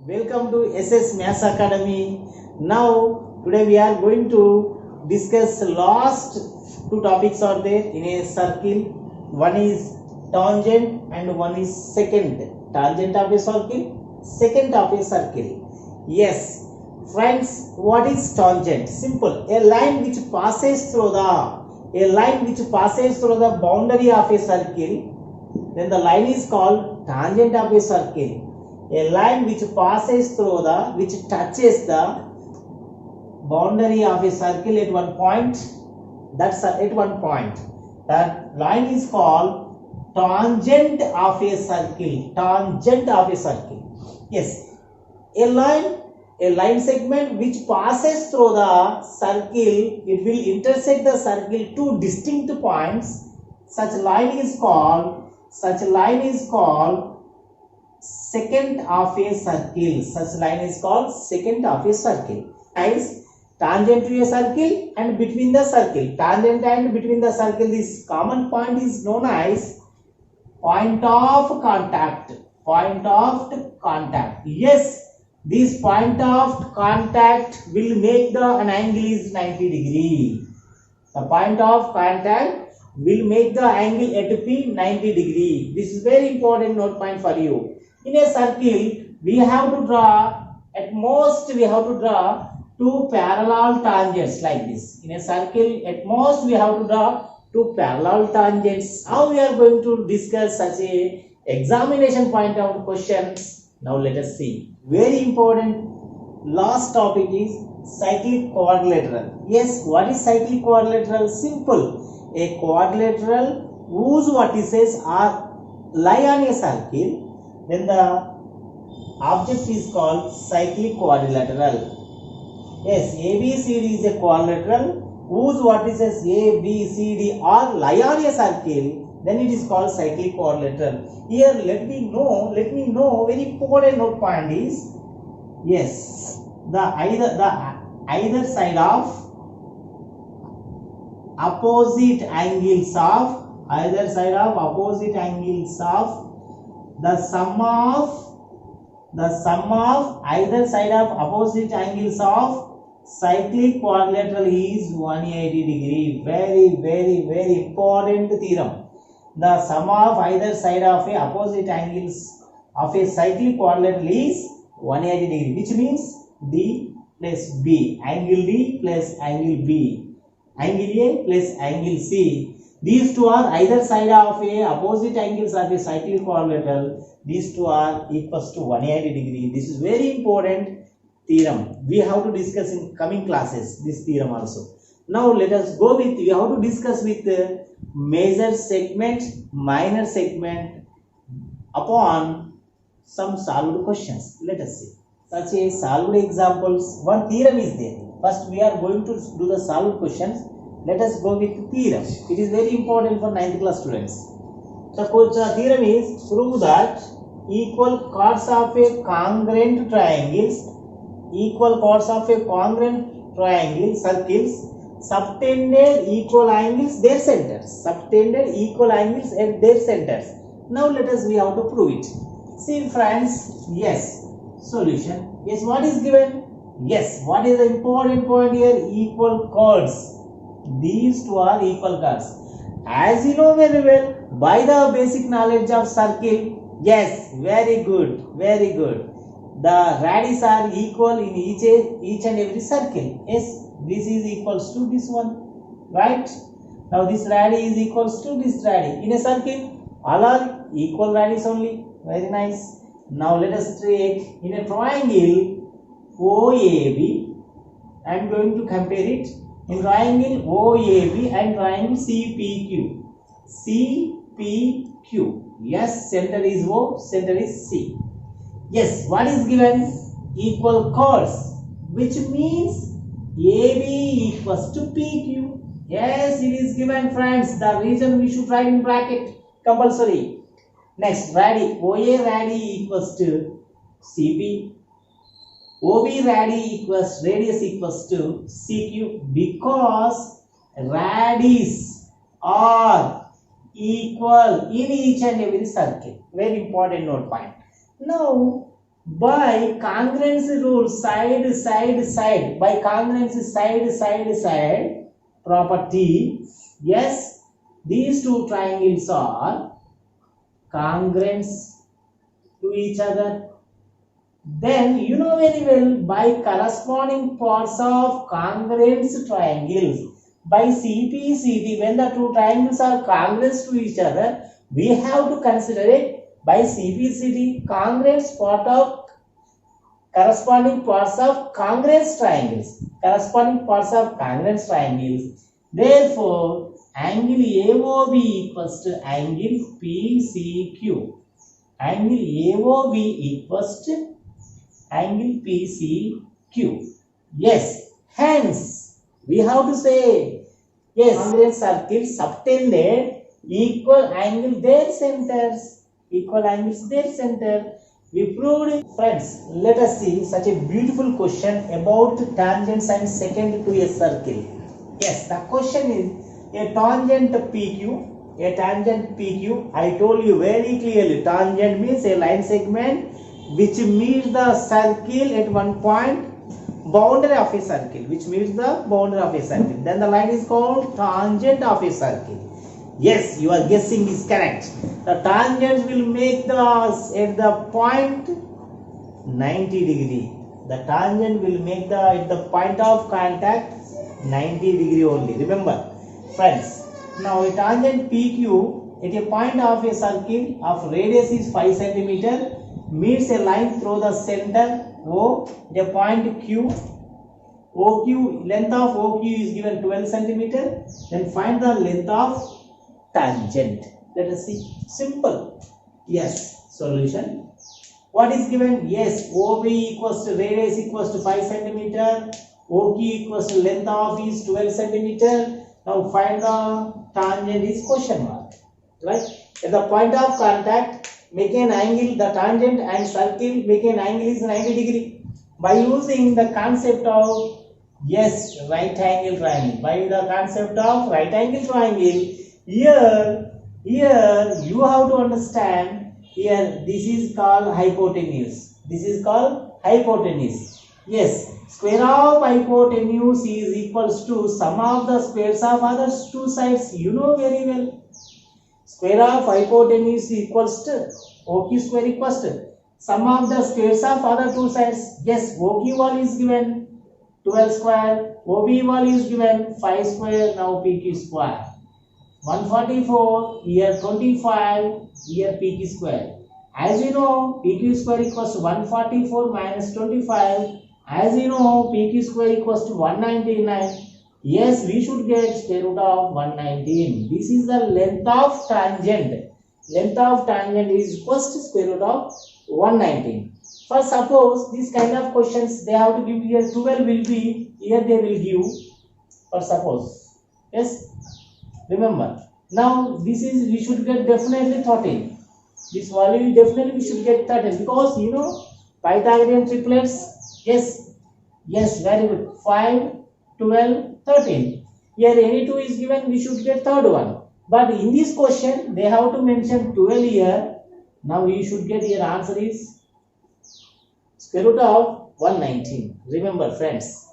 Welcome to SS Maths Academy. Now, today we are going to discuss last two topics are there in a circle. One is tangent and one is secant. Tangent of a circle, secant of a circle. Yes, friends, what is tangent? Simple. A line which passes through the boundary of a circle. Then the line is called tangent of a circle. A line which passes through which touches the boundary of a circle at one point, that line is called tangent of a circle. Yes, a line segment which passes through the circle, it will intersect the circle two distinct points. Such line is called secant of a circle. Such line is called secant of a circle. Is tangent to a circle and between the circle. Tangent and between the circle, this common point is known as point of contact. Yes, this point of contact will make an angle is 90 degree. The point of contact will make the angle at P 90 degree. This is very important note point for you. In a circle, we have to draw, at most two parallel tangents like this. In a circle, at most we have to draw two parallel tangents. How we are going to discuss such a examination point of questions? Now let us see. Very important last topic is cyclic quadrilateral. Yes, what is cyclic quadrilateral? Simple. A quadrilateral whose vertices lie on a circle, then the object is called cyclic quadrilateral. Yes, ABCD is a quadrilateral whose vertices A, B, C, D are lie on a circle, then it is called cyclic quadrilateral. Here let me know very important note point is, yes, either side of opposite angles of the sum of either side of opposite angles of cyclic quadrilateral is 180 degree. Very important theorem. The sum of either side of a opposite angles of a cyclic quadrilateral is 180 degree, which means D plus B, angle D plus angle B, angle A plus angle C. These two are either side of a opposite angles of a cyclic quadrilateral. These two are equals to 180 degree. This is very important theorem. We have to discuss in coming classes this theorem also. Now let us go with, we have to discuss with major segment, minor segment upon some solved questions. Let us see. Such a solved examples. One theorem is there. First we are going to do the solved questions. Let us go with the theorem. It is very important for 9th class students. The theorem is, prove that equal chords of a congruent circles subtended equal angles their centers. Now let us, we have to prove it. See friends, yes, solution. Yes, what is given? Yes, what is the important point here? Equal chords. These two are equal chords. As you know very well, by the basic knowledge of circle, yes, very good. The radius are equal in each and every circle. Yes, this is equals to this one, right? Now this radius is equals to this radius. In a circle, all are equal radius only. Very nice. Now let us take in a triangle OAB. I am going to compare it. In triangle OAB and triangle CPQ. Yes, center is O, center is C. Yes, what is given? Equal chords, which means AB equals to PQ. Yes, it is given friends. The reason we should write in bracket compulsory. Next, OA radius equals to CP. OB radius equals to CQ, because radius are equal in each and every circle. Very important note point. Now by congruence rule, side, side, side, by congruence side, side, side property, yes, these two triangles are congruent to each other. Then you know very well, by corresponding parts of congruent triangles, by CPCD, when the two triangles are congruent to each other, we have to consider it by CPCD, congruent part of corresponding parts of congruent triangles. Corresponding parts of congruent triangles. Therefore, angle AOB equals to angle PCQ. Angle AOB equals to angle PCQ. Yes, hence we have to say, yes, congruent circles subtended equal angle their centers. Equal angles their center. We proved it. Friends, let us see such a beautiful question about tangents and secant to a circle. Yes, the question is a tangent PQ. A tangent PQ. I told you very clearly, tangent means a line segment which meets the circle at one point, boundary of a circle, which meets the boundary of a circle. Then the line is called tangent of a circle. Yes, your guessing is correct. The tangents will make the at the point 90 degree. The tangent will make the at the point of contact 90 degree only. Remember, friends. Now a tangent PQ at a point of a circle of radius is 5 centimeter meets a line through the center O at a point Q. OQ, length of OQ is given 12 centimeter. Then find the length of tangent. Let us see. Simple. Yes. Solution. What is given? Yes. OB equals to radius equals to 5 centimeter. OQ equals to length of is 12 centimeter. Now find the tangent is question mark. Right? At the point of contact, make an angle, the tangent and circle make an angle is 90 degree. By using the concept of, yes, right angle triangle. By the concept of right angle triangle, here you have to understand, here this is called hypotenuse. This is called hypotenuse. Yes, square of hypotenuse is equals to sum of the squares of other two sides. You know very well. Square of hypotenuse equals to OQ square equals to sum of the squares of other two sides. Yes, OQ wall is given 12 square, OB wall is given 5 square, now PQ square. 144, here 25, here PQ square. As you know, PQ square equals to 144 minus 25. As you know, PQ square equals to 199. Yes, we should get square root of 119. This is the length of tangent. Length of tangent is equals to square root of 119. For suppose this kind of questions, they have to give here 12 will be, here they will give, for suppose. Yes. Remember, now this is, we should get definitely 13. This value definitely we should get 13 because you know Pythagorean triplets. Yes, yes, very good. 5, 12, 13. Here any 2 is given, we should get third one. But in this question, they have to mention 12 here. Now you should get your answer is square root of 119. Remember, friends.